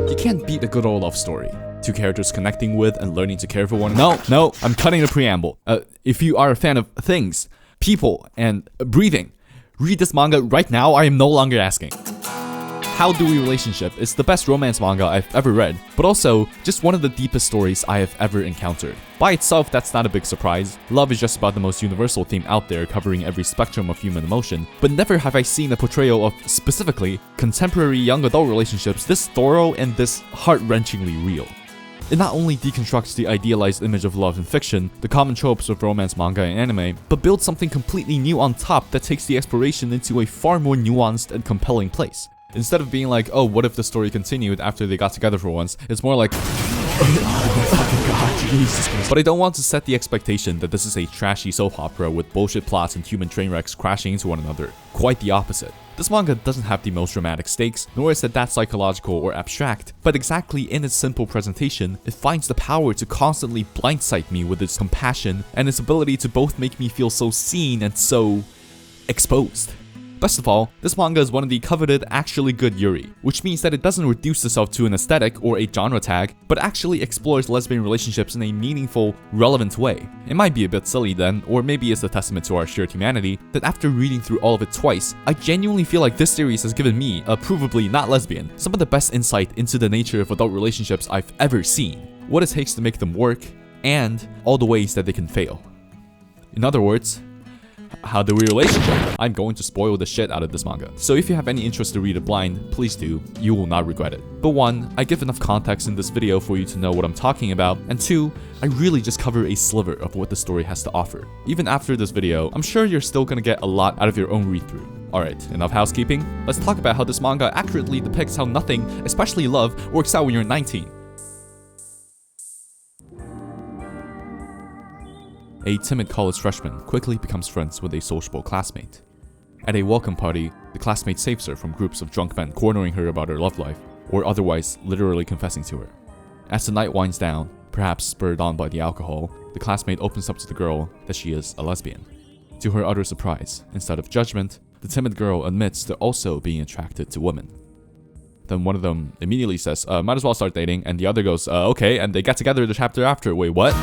You can't beat a good old love story. Two characters connecting with and learning to care for one another. No, I'm cutting the preamble. If you are a fan of things, people, and breathing, read this manga right now. I am no longer asking. How Do We Relationship is the best romance manga I've ever read, but also just one of the deepest stories I have ever encountered. By itself, that's not a big surprise. Love is just about the most universal theme out there, covering every spectrum of human emotion, but never have I seen a portrayal of, specifically, contemporary young adult relationships this thorough and this heart-wrenchingly real. It not only deconstructs the idealized image of love in fiction, the common tropes of romance manga and anime, but builds something completely new on top that takes the exploration into a far more nuanced and compelling place. Instead of being like, oh, what if the story continued after they got together for once, it's more like, oh my fucking god, Jesus Christ. But I don't want to set the expectation that this is a trashy soap opera with bullshit plots and human train wrecks crashing into one another. Quite the opposite. This manga doesn't have the most dramatic stakes, nor is it that psychological or abstract, but exactly in its simple presentation, it finds the power to constantly blindside me with its compassion and its ability to both make me feel so seen and so exposed. Best of all, this manga is one of the coveted actually good Yuri, which means that it doesn't reduce itself to an aesthetic or a genre tag, but actually explores lesbian relationships in a meaningful, relevant way. It might be a bit silly then, or maybe it's a testament to our shared humanity, that after reading through all of it twice, I genuinely feel like this series has given me, a provably not lesbian, some of the best insight into the nature of adult relationships I've ever seen, what it takes to make them work, and all the ways that they can fail. In other words, how do we relationship? I'm going to spoil the shit out of this manga. So if you have any interest to read it blind, please do. You will not regret it. But 1, I give enough context in this video for you to know what I'm talking about, and 2, I really just cover a sliver of what the story has to offer. Even after this video, I'm sure you're still gonna get a lot out of your own read-through. Alright, enough housekeeping. Let's talk about how this manga accurately depicts how nothing, especially love, works out when you're 19. A timid college freshman quickly becomes friends with a sociable classmate. At a welcome party, the classmate saves her from groups of drunk men cornering her about her love life, or otherwise literally confessing to her. As the night winds down, perhaps spurred on by the alcohol, the classmate opens up to the girl that she is a lesbian. To her utter surprise, instead of judgment, the timid girl admits to also being attracted to women. Then one of them immediately says, might as well start dating, and the other goes, okay, and they get together the chapter after. Wait, what?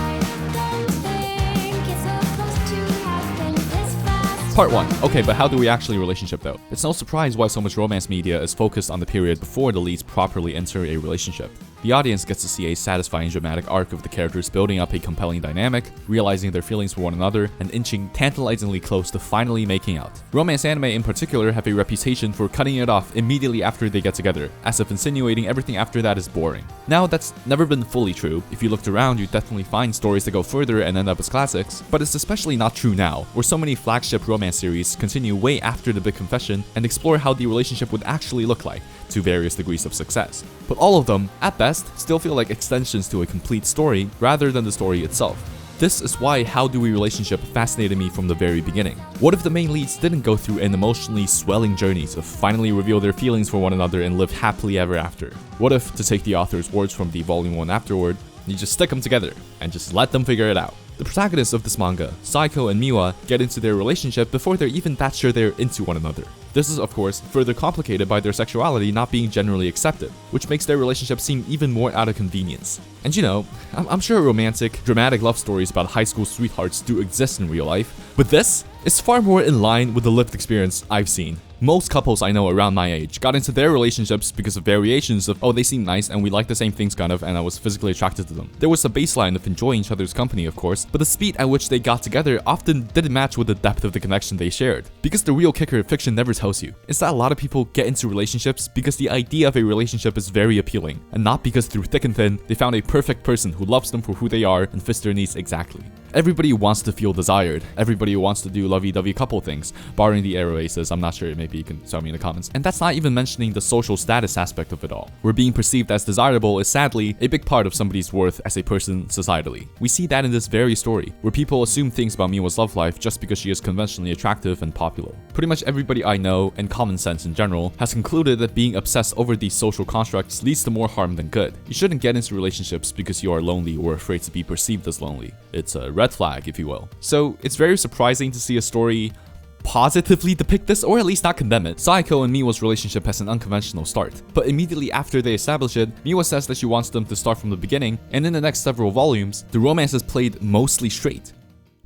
Part 1. Okay, but how do we actually relationship though? It's no surprise why so much romance media is focused on the period before the leads properly enter a relationship. The audience gets to see a satisfying dramatic arc of the characters building up a compelling dynamic, realizing their feelings for one another, and inching tantalizingly close to finally making out. Romance anime in particular have a reputation for cutting it off immediately after they get together, as if insinuating everything after that is boring. Now, that's never been fully true. If you looked around, you'd definitely find stories that go further and end up as classics, but it's especially not true now, where so many flagship romance series continue way after the big confession and explore how the relationship would actually look like, to various degrees of success. But all of them, at best, still feel like extensions to a complete story rather than the story itself. This is why How Do We Relationship fascinated me from the very beginning. What if the main leads didn't go through an emotionally swelling journey to finally reveal their feelings for one another and live happily ever after? What if, to take the author's words from the volume 1 afterward, you just stick them together and just let them figure it out? The protagonists of this manga, Saiko and Miwa, get into their relationship before they're even that sure they're into one another. This is, of course, further complicated by their sexuality not being generally accepted, which makes their relationship seem even more out of convenience. And you know, I'm sure romantic, dramatic love stories about high school sweethearts do exist in real life, but this is far more in line with the lived experience I've seen. Most couples I know around my age got into their relationships because of variations of, oh, they seem nice and we like the same things kind of, and I was physically attracted to them. There was a baseline of enjoying each other's company, of course, but the speed at which they got together often didn't match with the depth of the connection they shared. Because the real kicker fiction never tells you is that a lot of people get into relationships because the idea of a relationship is very appealing, and not because through thick and thin, they found a perfect person who loves them for who they are and fits their needs exactly. Everybody wants to feel desired. Everybody wants to do lovey-dovey couple things, barring the air oasis. I'm not sure, maybe you can tell me in the comments. And that's not even mentioning the social status aspect of it all, where being perceived as desirable is sadly a big part of somebody's worth as a person societally. We see that in this very story, where people assume things about Miwa's love life just because she is conventionally attractive and popular. Pretty much everybody I know, and common sense in general, has concluded that being obsessed over these social constructs leads to more harm than good. You shouldn't get into relationships because you are lonely or afraid to be perceived as lonely. It's a red flag, if you will. So it's very surprising to see a story positively depict this, or at least not condemn it. Saeko and Miwa's relationship has an unconventional start, but immediately after they establish it, Miwa says that she wants them to start from the beginning, and in the next several volumes, the romance is played mostly straight.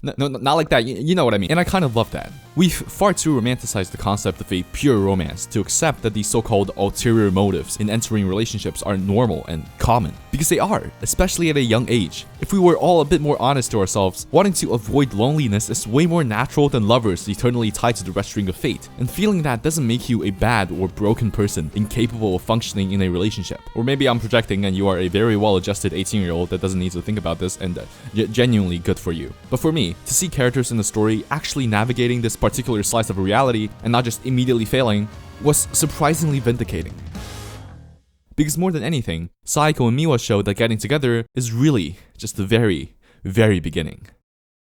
No, not like that, you know what I mean. And I kind of love that. We've far too romanticized the concept of a pure romance to accept that these so-called ulterior motives in entering relationships are normal and common. Because they are, especially at a young age. If we were all a bit more honest to ourselves, wanting to avoid loneliness is way more natural than lovers eternally tied to the red string of fate. And feeling that doesn't make you a bad or broken person incapable of functioning in a relationship. Or maybe I'm projecting and you are a very well-adjusted 18-year-old that doesn't need to think about this, and genuinely good for you. But for me, to see characters in the story actually navigating this particular slice of reality and not just immediately failing was surprisingly vindicating. Because more than anything, Saeko and Miwa show that getting together is really just the very, very beginning.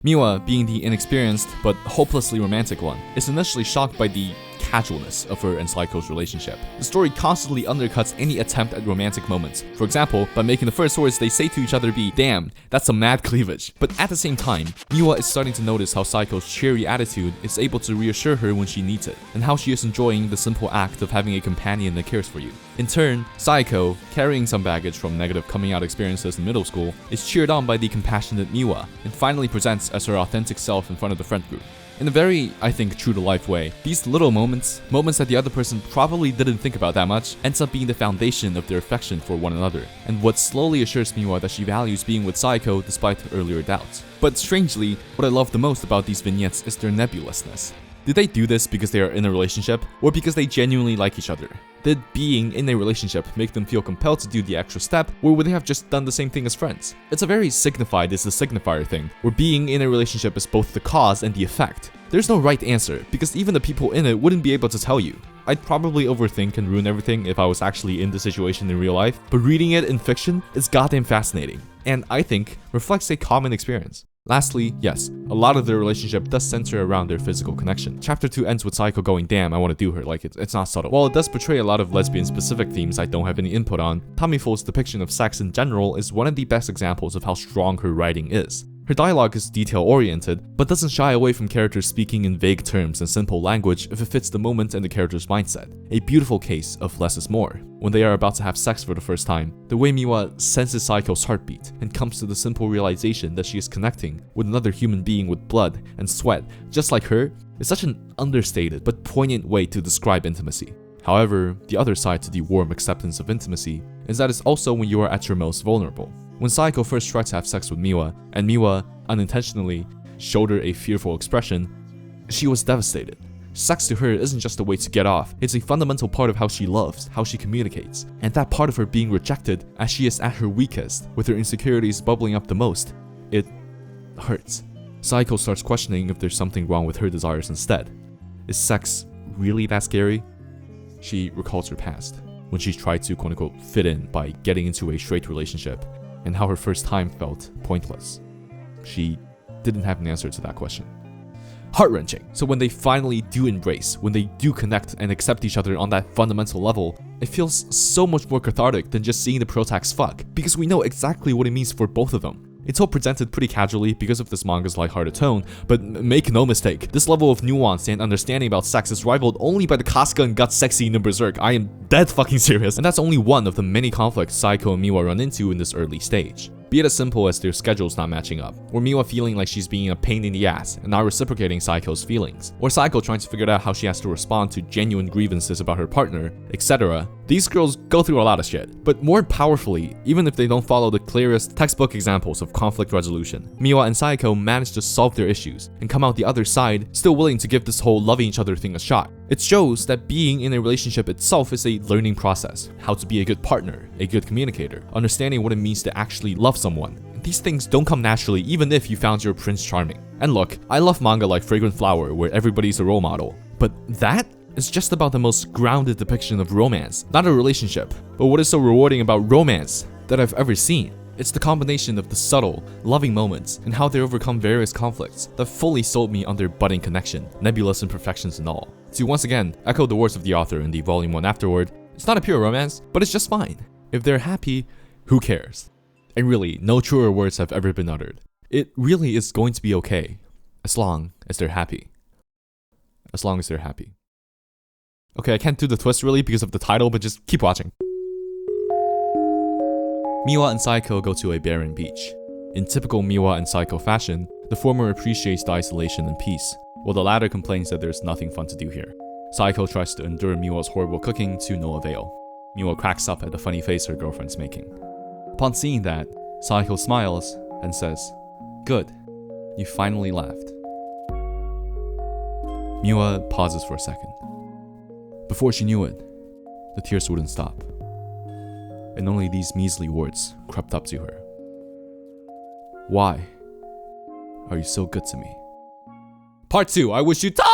Miwa, being the inexperienced but hopelessly romantic one, is initially shocked by the casualness of her and Saiko's relationship. The story constantly undercuts any attempt at romantic moments. For example, by making the first words they say to each other be, "Damn, that's some mad cleavage." But at the same time, Miwa is starting to notice how Saiko's cheery attitude is able to reassure her when she needs it, and how she is enjoying the simple act of having a companion that cares for you. In turn, Saiko, carrying some baggage from negative coming out experiences in middle school, is cheered on by the compassionate Miwa, and finally presents as her authentic self in front of the friend group. In a very, I think, true-to-life way, these little moments that the other person probably didn't think about that much, ends up being the foundation of their affection for one another, and what slowly assures Miwa that she values being with Saiko despite her earlier doubts. But strangely, what I love the most about these vignettes is their nebulousness. Did they do this because they are in a relationship, or because they genuinely like each other? Did being in a relationship make them feel compelled to do the extra step, or would they have just done the same thing as friends? It's a very signified is the signifier thing, where being in a relationship is both the cause and the effect. There's no right answer, because even the people in it wouldn't be able to tell you. I'd probably overthink and ruin everything if I was actually in the situation in real life, but reading it in fiction is goddamn fascinating, and I think reflects a common experience. Lastly, yes, a lot of their relationship does center around their physical connection. Chapter 2 ends with Saiko going, "Damn, I want to do her," like it's not subtle. While it does portray a lot of lesbian-specific themes I don't have any input on, Tamifu's depiction of sex in general is one of the best examples of how strong her writing is. Her dialogue is detail-oriented, but doesn't shy away from characters speaking in vague terms and simple language if it fits the moment and the character's mindset. A beautiful case of less is more. When they are about to have sex for the first time, the way Miwa senses Saiko's heartbeat and comes to the simple realization that she is connecting with another human being with blood and sweat just like her is such an understated but poignant way to describe intimacy. However, the other side to the warm acceptance of intimacy is that it's also when you are at your most vulnerable. When Saiko first tried to have sex with Miwa, and Miwa unintentionally showed her a fearful expression, she was devastated. Sex to her isn't just a way to get off, it's a fundamental part of how she loves, how she communicates, and that part of her being rejected as she is at her weakest, with her insecurities bubbling up the most, it hurts. Saiko starts questioning if there's something wrong with her desires instead. Is sex really that scary? She recalls her past, when she tried to quote-unquote fit in by getting into a straight relationship, and how her first time felt pointless. She didn't have an answer to that question. Heart-wrenching. So when they finally do embrace, when they do connect and accept each other on that fundamental level, it feels so much more cathartic than just seeing the protags fuck, because we know exactly what it means for both of them. It's all presented pretty casually because of this manga's lighthearted tone, but make no mistake, this level of nuance and understanding about sex is rivaled only by the Casca and Guts sex scene in Berserk. I am dead fucking serious, and that's only one of the many conflicts Saiko and Miwa run into in this early stage. Be it as simple as their schedules not matching up, or Miwa feeling like she's being a pain in the ass and not reciprocating Saiko's feelings, or Saiko trying to figure out how she has to respond to genuine grievances about her partner, etc. These girls go through a lot of shit, but more powerfully, even if they don't follow the clearest textbook examples of conflict resolution, Miwa and Saiko manage to solve their issues and come out the other side still willing to give this whole loving each other thing a shot. It shows that being in a relationship itself is a learning process, how to be a good partner, a good communicator, understanding what it means to actually love someone. These things don't come naturally even if you found your Prince Charming. And look, I love manga like Fragrant Flower where everybody's a role model, but that is just about the most grounded depiction of romance, not a relationship. But what is so rewarding about romance that I've ever seen? It's the combination of the subtle, loving moments and how they overcome various conflicts that fully sold me on their budding connection, nebulous imperfections and all. To once again echo the words of the author in the volume 1 afterward, it's not a pure romance, but it's just fine. If they're happy, who cares? And really, no truer words have ever been uttered. It really is going to be okay, as long as they're happy. as long as they're happy. Okay, I can't do the twist really because of the title, but just keep watching. Miwa and Saiko go to a barren beach. In typical Miwa and Saiko fashion, the former appreciates the isolation and peace, while the latter complains that there's nothing fun to do here. Saiko tries to endure Miwa's horrible cooking to no avail. Miwa cracks up at the funny face her girlfriend's making. Upon seeing that, Saiko smiles and says, "Good, you finally laughed." Miwa pauses for a second. Before she knew it, the tears wouldn't stop. And only these measly words crept up to her. "Why are you so good to me?" Part 2, I wish you talk!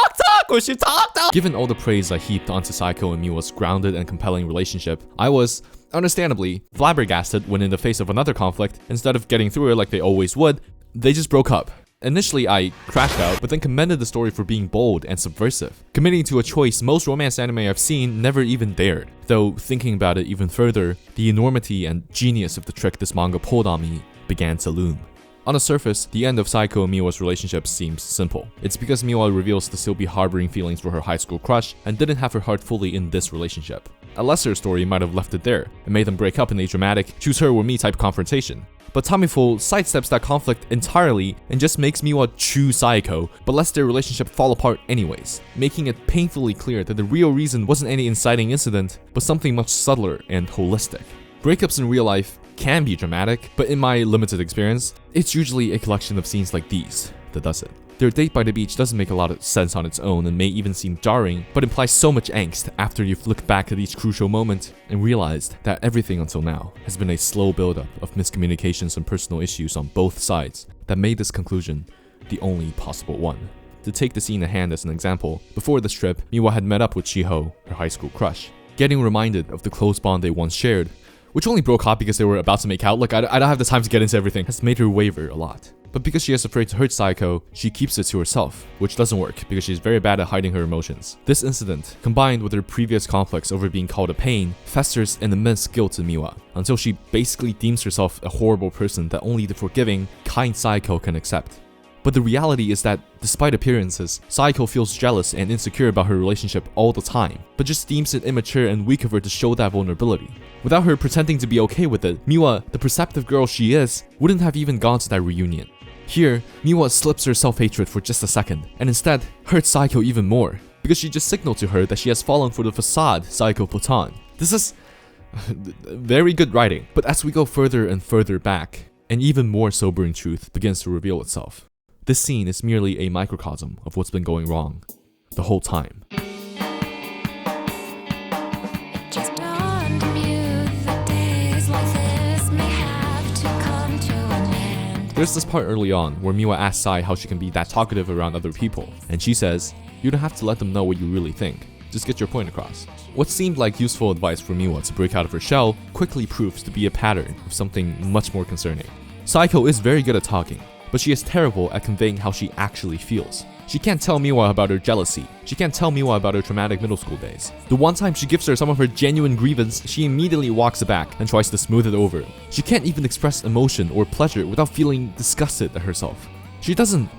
Given all the praise I heaped onto Saiko and Miwa's grounded and compelling relationship, I was, understandably, flabbergasted when in the face of another conflict, instead of getting through it like they always would, they just broke up. Initially, I crashed out, but then commended the story for being bold and subversive, committing to a choice most romance anime I've seen never even dared. Though, thinking about it even further, the enormity and genius of the trick this manga pulled on me began to loom. On the surface, the end of Saiko and Miwa's relationship seems simple. It's because Miwa reveals to still be harboring feelings for her high school crush and didn't have her heart fully in this relationship. A lesser story might have left it there and made them break up in a dramatic choose her or me type confrontation. But Tamiful sidesteps that conflict entirely and just makes Miwa choose Saiko, but lets their relationship fall apart anyways, making it painfully clear that the real reason wasn't any inciting incident, but something much subtler and holistic. Breakups in real life can be dramatic, but in my limited experience, it's usually a collection of scenes like these that does it. Their date by the beach doesn't make a lot of sense on its own and may even seem jarring, but implies so much angst after you've looked back at each crucial moment and realized that everything until now has been a slow buildup of miscommunications and personal issues on both sides that made this conclusion the only possible one. To take the scene at hand as an example, before this trip, Miwa had met up with Shiho, her high school crush. Getting reminded of the close bond they once shared, which only broke up because they were about to make out, I don't have the time to get into everything, has made her waver a lot. But because she is afraid to hurt Saiko, she keeps it to herself, which doesn't work because she's very bad at hiding her emotions. This incident, combined with her previous conflicts over being called a pain, festers in immense guilt in Miwa, until she basically deems herself a horrible person that only the forgiving, kind Saiko can accept. But the reality is that, despite appearances, Saiko feels jealous and insecure about her relationship all the time, but just deems it immature and weak of her to show that vulnerability. Without her pretending to be okay with it, Miwa, the perceptive girl she is, wouldn't have even gone to that reunion. Here, Miwa slips her self-hatred for just a second, and instead hurts Saiko even more, because she just signaled to her that she has fallen for the facade Saiko put on. This is very good writing, but as we go further and further back, an even more sobering truth begins to reveal itself. This scene is merely a microcosm of what's been going wrong the whole time. There's this part early on where Miwa asks Sai how she can be that talkative around other people, and she says, "You don't have to let them know what you really think, just get your point across." What seemed like useful advice for Miwa to break out of her shell quickly proves to be a pattern of something much more concerning. Saiko is very good at talking, but she is terrible at conveying how she actually feels. She can't tell Miwa about her jealousy. She can't tell Miwa about her traumatic middle school days. The one time she gives her some of her genuine grievance, she immediately walks it back and tries to smooth it over. She can't even express emotion or pleasure without feeling disgusted at herself. She doesn't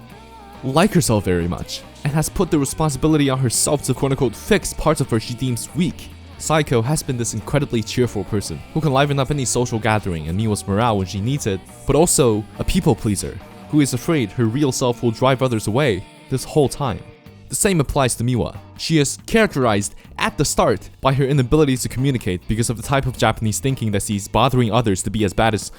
like herself very much, and has put the responsibility on herself to quote-unquote fix parts of her she deems weak. Saiko has been this incredibly cheerful person who can liven up any social gathering and Miwa's morale when she needs it, but also a people pleaser who is afraid her real self will drive others away this whole time. The same applies to Miwa. She is characterized at the start by her inability to communicate because of the type of Japanese thinking that sees bothering others to be as bad as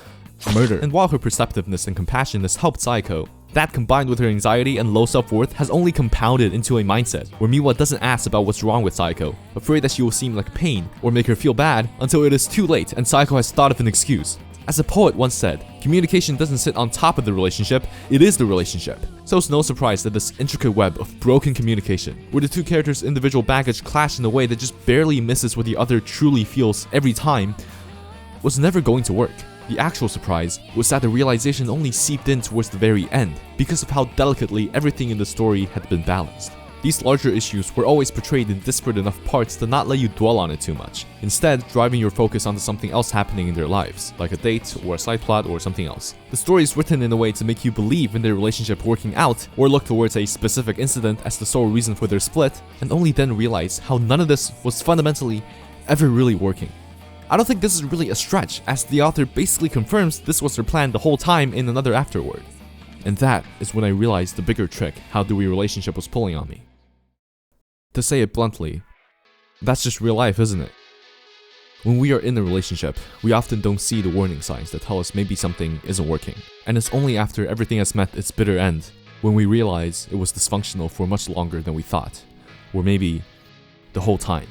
murder. And while her perceptiveness and compassion has helped Saiko, that combined with her anxiety and low self-worth has only compounded into a mindset where Miwa doesn't ask about what's wrong with Saiko, afraid that she will seem like pain or make her feel bad until it is too late and Saiko has thought of an excuse. As a poet once said, communication doesn't sit on top of the relationship, it is the relationship. So it's no surprise that this intricate web of broken communication, where the two characters' individual baggage clash in a way that just barely misses what the other truly feels every time, was never going to work. The actual surprise was that the realization only seeped in towards the very end, because of how delicately everything in the story had been balanced. These larger issues were always portrayed in disparate enough parts to not let you dwell on it too much, instead driving your focus onto something else happening in their lives, like a date or a side plot or something else. The story is written in a way to make you believe in their relationship working out or look towards a specific incident as the sole reason for their split, and only then realize how none of this was fundamentally ever really working. I don't think this is really a stretch, as the author basically confirms this was her plan the whole time in another afterword. And that is when I realized the bigger trick how Dewey relationship was pulling on me. To say it bluntly, that's just real life, isn't it? When we are in a relationship, we often don't see the warning signs that tell us maybe something isn't working. And it's only after everything has met its bitter end when we realize it was dysfunctional for much longer than we thought, or maybe the whole time.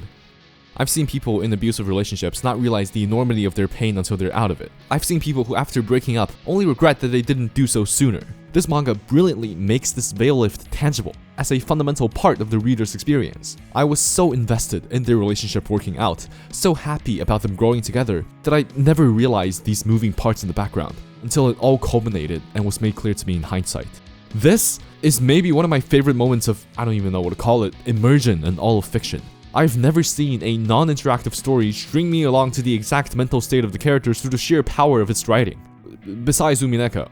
I've seen people in abusive relationships not realize the enormity of their pain until they're out of it. I've seen people who after breaking up only regret that they didn't do so sooner. This manga brilliantly makes this veil lift tangible as a fundamental part of the reader's experience. I was so invested in their relationship working out, so happy about them growing together, that I never realized these moving parts in the background until it all culminated and was made clear to me in hindsight. This is maybe one of my favorite moments of, I don't even know what to call it, immersion in all of fiction. I've never seen a non-interactive story string me along to the exact mental state of the characters through the sheer power of its writing. Besides Umineko,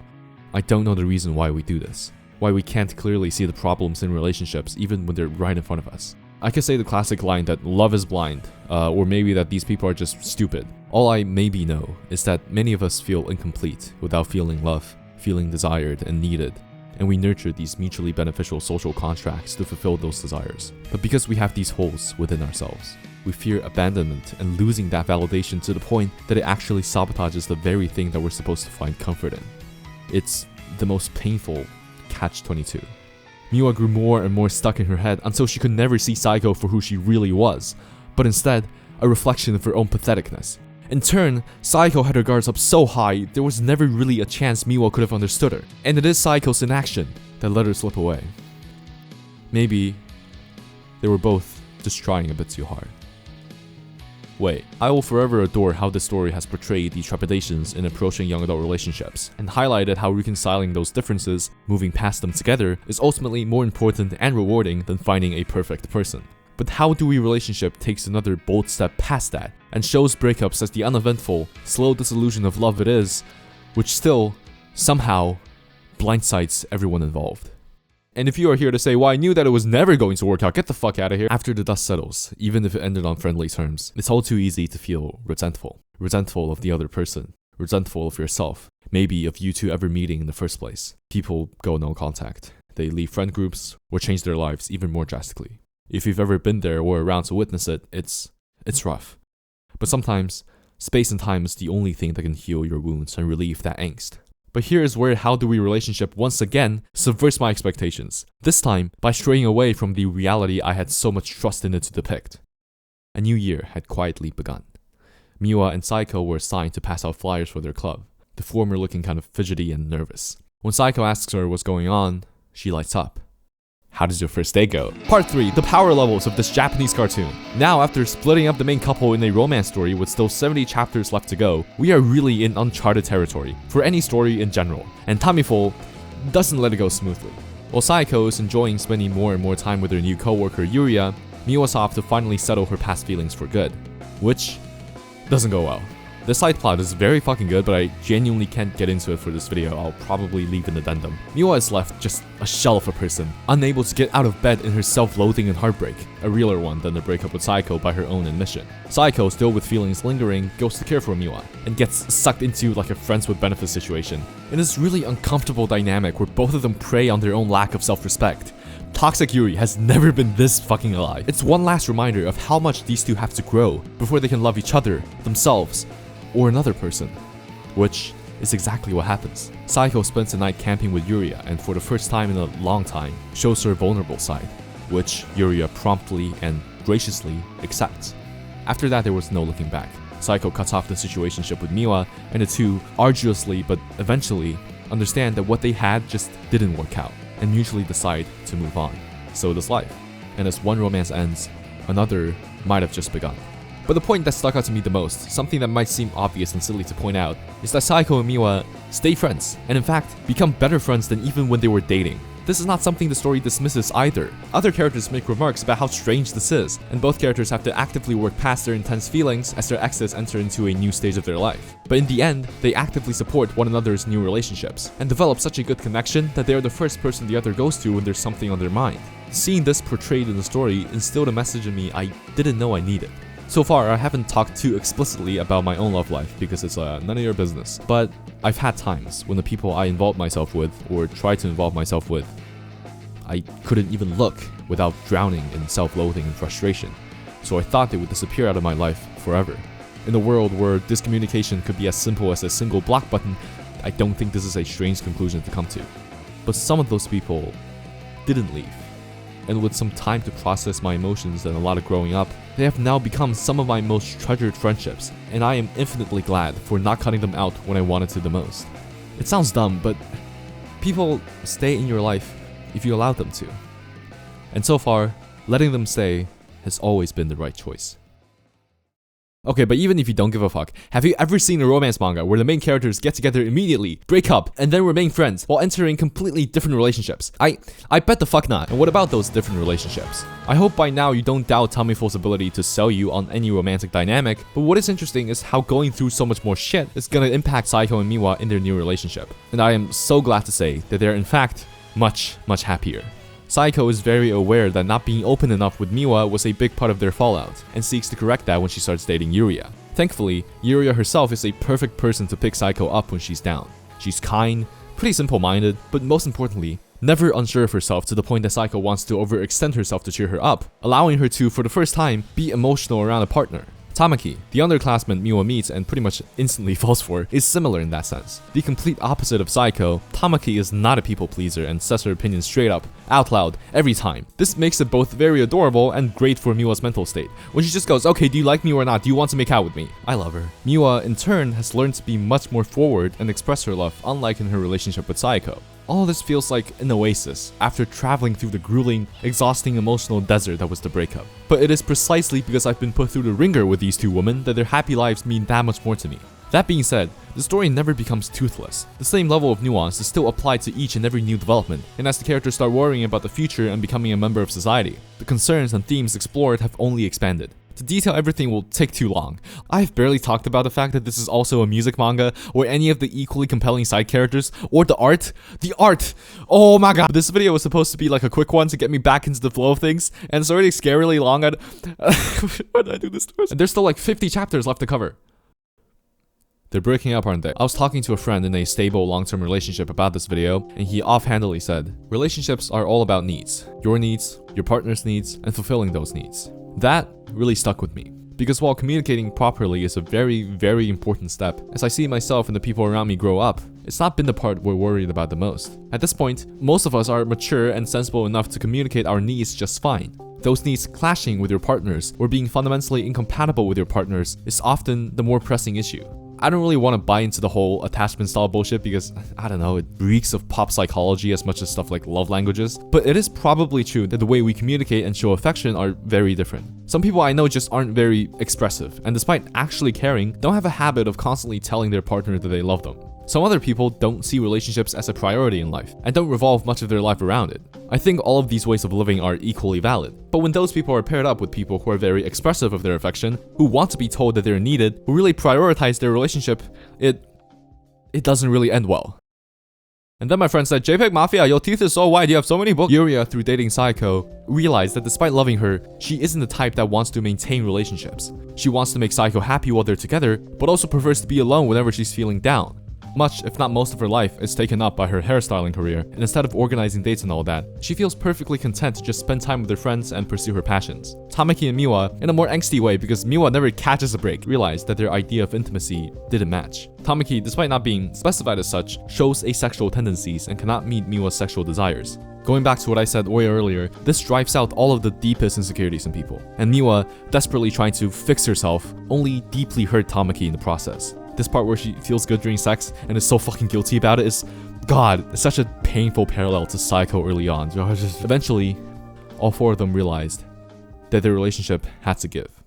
I don't know the reason why we do this. Why we can't clearly see the problems in relationships even when they're right in front of us. I could say the classic line that love is blind, or maybe that these people are just stupid. All I maybe know is that many of us feel incomplete without feeling love, feeling desired and needed. And we nurture these mutually beneficial social contracts to fulfill those desires. But because we have these holes within ourselves, we fear abandonment and losing that validation to the point that it actually sabotages the very thing that we're supposed to find comfort in. It's the most painful catch-22. Miwa grew more and more stuck in her head until she could never see Saiko for who she really was, but instead, a reflection of her own patheticness. In turn, Saiko had her guards up so high, there was never really a chance Miwa could have understood her, and it is Saiko's inaction that let her slip away. Maybe they were both just trying a bit too hard. Wait, I will forever adore how this story has portrayed the trepidations in approaching young adult relationships, and highlighted how reconciling those differences, moving past them together, is ultimately more important and rewarding than finding a perfect person. But how Dewey relationship takes another bold step past that, and shows breakups as the uneventful, slow disillusion of love it is, which still, somehow, blindsides everyone involved. And if you are here to say, well, I knew that it was never going to work out, get the fuck out of here. After the dust settles, even if it ended on friendly terms, it's all too easy to feel resentful. Resentful of the other person. Resentful of yourself. Maybe of you two ever meeting in the first place. People go no contact. They leave friend groups, or change their lives even more drastically. If you've ever been there or around to witness it, it's rough. But sometimes, space and time is the only thing that can heal your wounds and relieve that angst. But here is where How Dewey relationship once again subverts my expectations, this time by straying away from the reality I had so much trust in it to depict. A new year had quietly begun. Miwa and Saiko were assigned to pass out flyers for their club, the former looking kind of fidgety and nervous. When Saiko asks her what's going on, she lights up. How does your first day go? Part 3, the power levels of this Japanese cartoon. Now, after splitting up the main couple in a romance story with still 70 chapters left to go, we are really in uncharted territory for any story in general, and Tamiful doesn't let it go smoothly. While Saiko is enjoying spending more and more time with her new co-worker Yuri, Miwa's off to finally settle her past feelings for good, which doesn't go well. The side plot is very fucking good, but I genuinely can't get into it for this video. I'll probably leave an addendum. Miwa is left just a shell of a person, unable to get out of bed in her self-loathing and heartbreak, a realer one than the breakup with Saiko by her own admission. Saiko, still with feelings lingering, goes to care for Miwa, and gets sucked into like a friends with benefits situation. In this really uncomfortable dynamic where both of them prey on their own lack of self-respect. Toxic Yuri has never been this fucking alive. It's one last reminder of how much these two have to grow before they can love each other, themselves, or another person, which is exactly what happens. Saiko spends the night camping with Yuri, and for the first time in a long time, shows her vulnerable side, which Yuri promptly and graciously accepts. After that, there was no looking back. Saiko cuts off the situationship with Miwa, and the two arduously but eventually understand that what they had just didn't work out, and mutually decide to move on. So does life. And as one romance ends, another might have just begun. But the point that stuck out to me the most, something that might seem obvious and silly to point out, is that Saiko and Miwa stay friends, and in fact, become better friends than even when they were dating. this is not something the story dismisses either. Other characters make remarks about how strange this is, and both characters have to actively work past their intense feelings as their exes enter into a new stage of their life. But in the end, they actively support one another's new relationships, and develop such a good connection that they are the first person the other goes to when there's something on their mind. Seeing this portrayed in the story instilled a message in me I didn't know I needed. So far, I haven't talked too explicitly about my own love life because it's none of your business, but I've had times when the people I involved myself with, or tried to involve myself with, I couldn't even look without drowning in self-loathing and frustration, so I thought they would disappear out of my life forever. In a world where discommunication could be as simple as a single block button, I don't think this is a strange conclusion to come to. But some of those people didn't leave. And with some time to process my emotions and a lot of growing up, they have now become some of my most treasured friendships, and I am infinitely glad for not cutting them out when I wanted to the most. It sounds dumb, but people stay in your life if you allow them to. And so far, letting them stay has always been the right choice. Okay, but even if you don't give a fuck, have you ever seen a romance manga where the main characters get together immediately, break up, and then remain friends while entering completely different relationships? I bet the fuck not. And what about those different relationships? I hope by now you don't doubt Tomifu's ability to sell you on any romantic dynamic, but what is interesting is how going through so much more shit is gonna impact Saiko and Miwa in their new relationship. And I am so glad to say that they're in fact much happier. Saiko is very aware that not being open enough with Miwa was a big part of their fallout, and seeks to correct that when she starts dating Yuria. Thankfully, Yuria herself is a perfect person to pick Saiko up when she's down. She's kind, pretty simple-minded, but most importantly, never unsure of herself to the point that Saiko wants to overextend herself to cheer her up, allowing her to, for the first time, be emotional around a partner. Tamaki, the underclassman Miwa meets and pretty much instantly falls for, is similar in that sense. The complete opposite of Saiko, Tamaki is not a people pleaser and says her opinion straight up, out loud, every time. This makes it both very adorable and great for Miwa's mental state, when she just goes, okay, do you like me or not? Do you want to make out with me? I love her. Miwa, in turn, has learned to be much more forward and express her love, unlike in her relationship with Saiko. All of this feels like an oasis after traveling through the grueling, exhausting emotional desert that was the breakup. But it is precisely because I've been put through the ringer with these two women that their happy lives mean that much more to me. That being said, the story never becomes toothless. The same level of nuance is still applied to each and every new development, and as the characters start worrying about the future and becoming a member of society, the concerns and themes explored have only expanded. To detail everything will take too long. I've barely talked about the fact that this is also a music manga, or any of the equally compelling side characters, or the art. The art! Oh my god. This video was supposed to be like a quick one to get me back into the flow of things, and it's already scarily long. Why did I do this to us? And there's still like 50 chapters left to cover. They're breaking up, aren't they? I was talking to a friend in a stable long-term relationship about this video, and he offhandedly said, relationships are all about needs. Your needs, your partner's needs, and fulfilling those needs. That really stuck with me, because while communicating properly is a very important step, as I see myself and the people around me grow up, it's not been the part we're worried about the most. At this point, most of us are mature and sensible enough to communicate our needs just fine. Those needs clashing with your partners or being fundamentally incompatible with your partners is often the more pressing issue. I don't really want to buy into the whole attachment style bullshit because, I don't know, it reeks of pop psychology as much as stuff like love languages. But it is probably true that the way we communicate and show affection are very different. Some people I know just aren't very expressive, and despite actually caring, don't have a habit of constantly telling their partner that they love them. Some other people don't see relationships as a priority in life, and don't revolve much of their life around it. I think all of these ways of living are equally valid, but when those people are paired up with people who are very expressive of their affection, who want to be told that they're needed, who really prioritize their relationship, it doesn't really end well. And then my friend said, JPEG Mafia, your teeth is so white, you have so many books. Yuria, through dating Saiko, realized that despite loving her, she isn't the type that wants to maintain relationships. She wants to make Saiko happy while they're together, but also prefers to be alone whenever she's feeling down. Much, if not most of her life, is taken up by her hairstyling career, and instead of organizing dates and all that, she feels perfectly content to just spend time with her friends and pursue her passions. Tamaki and Miwa, in a more angsty way because Miwa never catches a break, realized that their idea of intimacy didn't match. Tamaki, despite not being specified as such, shows asexual tendencies and cannot meet Miwa's sexual desires. Going back to what I said way earlier, this drives out all of the deepest insecurities in people, and Miwa, desperately trying to fix herself, only deeply hurt Tamaki in the process. This part where she feels good during sex and is so fucking guilty about it is, God, it's such a painful parallel to Saiko early on. Eventually, all four of them realized that their relationship had to give.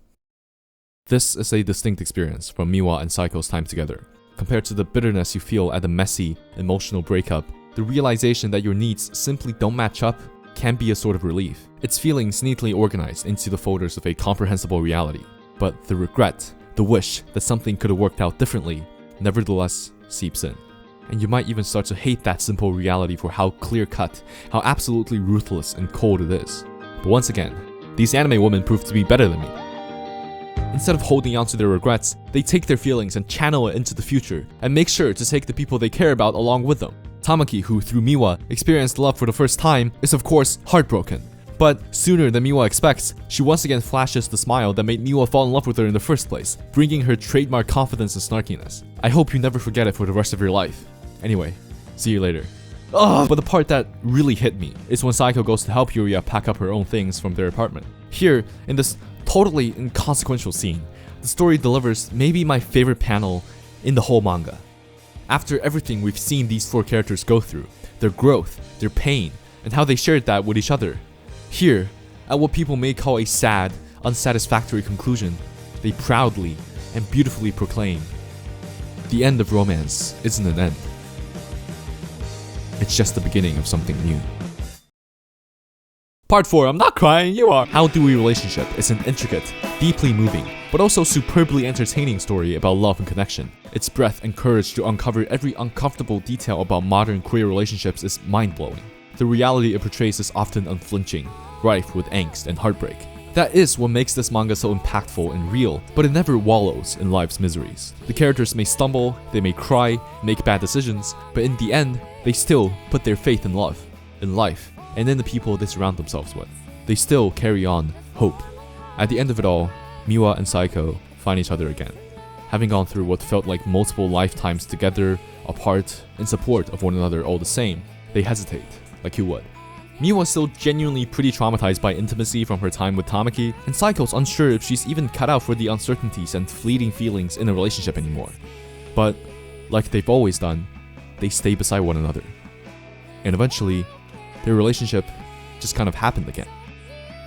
This is a distinct experience from Miwa and Saiko's time together. Compared to the bitterness you feel at the messy, emotional breakup, The realization that your needs simply don't match up can be a sort of relief. Its feelings neatly organized into the folders of a comprehensible reality. But the regret, the wish that something could have worked out differently, nevertheless seeps in. And you might even start to hate that simple reality for how clear-cut, how absolutely ruthless and cold it is. But once again, these anime women prove to be better than me. Instead of holding on to their regrets, they take their feelings and channel it into the future, and make sure to take the people they care about along with them. Tamaki, who through Miwa experienced love for the first time, is of course heartbroken. But sooner than Miwa expects, she once again flashes the smile that made Miwa fall in love with her in the first place, bringing her trademark confidence and snarkiness. I hope you never forget it for the rest of your life. Anyway, see you later. But the part that really hit me is when Saiko goes to help Yuri pack up her own things from their apartment. Here, in this totally inconsequential scene, the story delivers maybe my favorite panel in the whole manga. After everything we've seen these four characters go through, their growth, their pain, and how they shared that with each other, here, at what people may call a sad, unsatisfactory conclusion, they proudly and beautifully proclaim, the end of romance isn't an end. It's just the beginning of something new. Part 4, I'm not crying, you are! How Do We Relationship is an intricate, deeply moving, but also superbly entertaining story about love and connection. Its breadth and courage to uncover every uncomfortable detail about modern queer relationships is mind-blowing. The reality it portrays is often unflinching, rife with angst and heartbreak. That is what makes this manga so impactful and real, but it never wallows in life's miseries. The characters may stumble, they may cry, make bad decisions, but in the end, they still put their faith in love, in life, and in the people they surround themselves with. They still carry on hope. At the end of it all, Miwa and Saiko find each other again. Having gone through what felt like multiple lifetimes together, apart, in support of one another all the same, they hesitate, like you would. Miwa is still genuinely pretty traumatized by intimacy from her time with Tamaki, and Saiko's unsure if she's even cut out for the uncertainties and fleeting feelings in a relationship anymore. But, like they've always done, they stay beside one another. And eventually, their relationship just kind of happened again.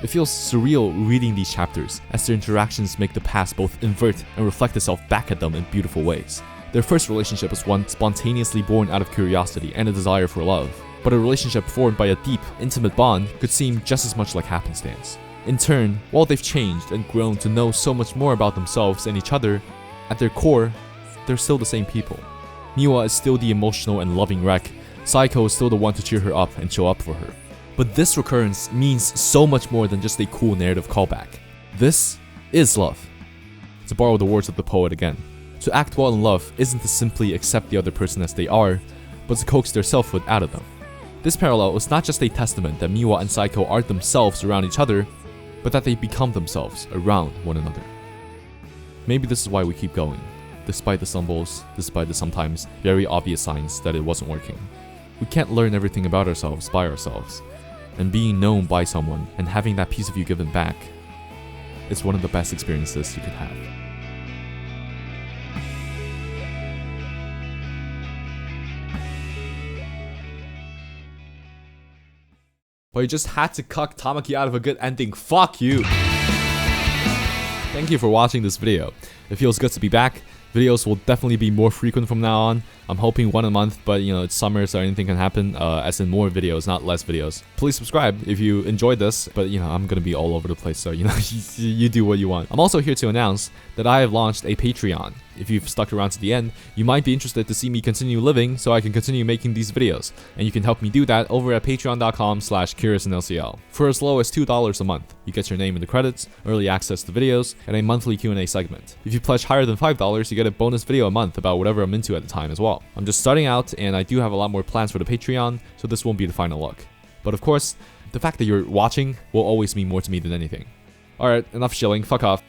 It feels surreal reading these chapters, as their interactions make the past both invert and reflect itself back at them in beautiful ways. Their first relationship was one spontaneously born out of curiosity and a desire for love, but a relationship formed by a deep, intimate bond could seem just as much like happenstance. In turn, while they've changed and grown to know so much more about themselves and each other, at their core, they're still the same people. Miwa is still the emotional and loving wreck, Saiko is still the one to cheer her up and show up for her. But this recurrence means so much more than just a cool narrative callback. This is love. To borrow the words of the poet again, to act well in love isn't to simply accept the other person as they are, but to coax their selfhood out of them. This parallel is not just a testament that Miwa and Saiko aren't themselves around each other, but that they become themselves around one another. Maybe this is why we keep going, despite the stumbles, despite the sometimes very obvious signs that it wasn't working. We can't learn everything about ourselves by ourselves, and being known by someone and having that piece of you given back is one of the best experiences you could have. But you just had to cuck Tamaki out of a good ending. Fuck you! Thank you for watching this video. It feels good to be back. Videos will definitely be more frequent from now on. I'm hoping one a month, but it's summer, so anything can happen, as in more videos, not less videos. Please subscribe if you enjoyed this, but I'm gonna be all over the place, so you do what you want. I'm also here to announce that I have launched a Patreon. If you've stuck around to the end, you might be interested to see me continue living so I can continue making these videos, and you can help me do that over at patreon.com/CuriousNLCL. For as low as $2 a month, you get your name in the credits, early access to videos, and a monthly Q&A segment. If you pledge higher than $5, you get a bonus video a month about whatever I'm into at the time as well. I'm just starting out, and I do have a lot more plans for the Patreon, so this won't be the final look. But of course, the fact that you're watching will always mean more to me than anything. Alright, enough shilling, fuck off.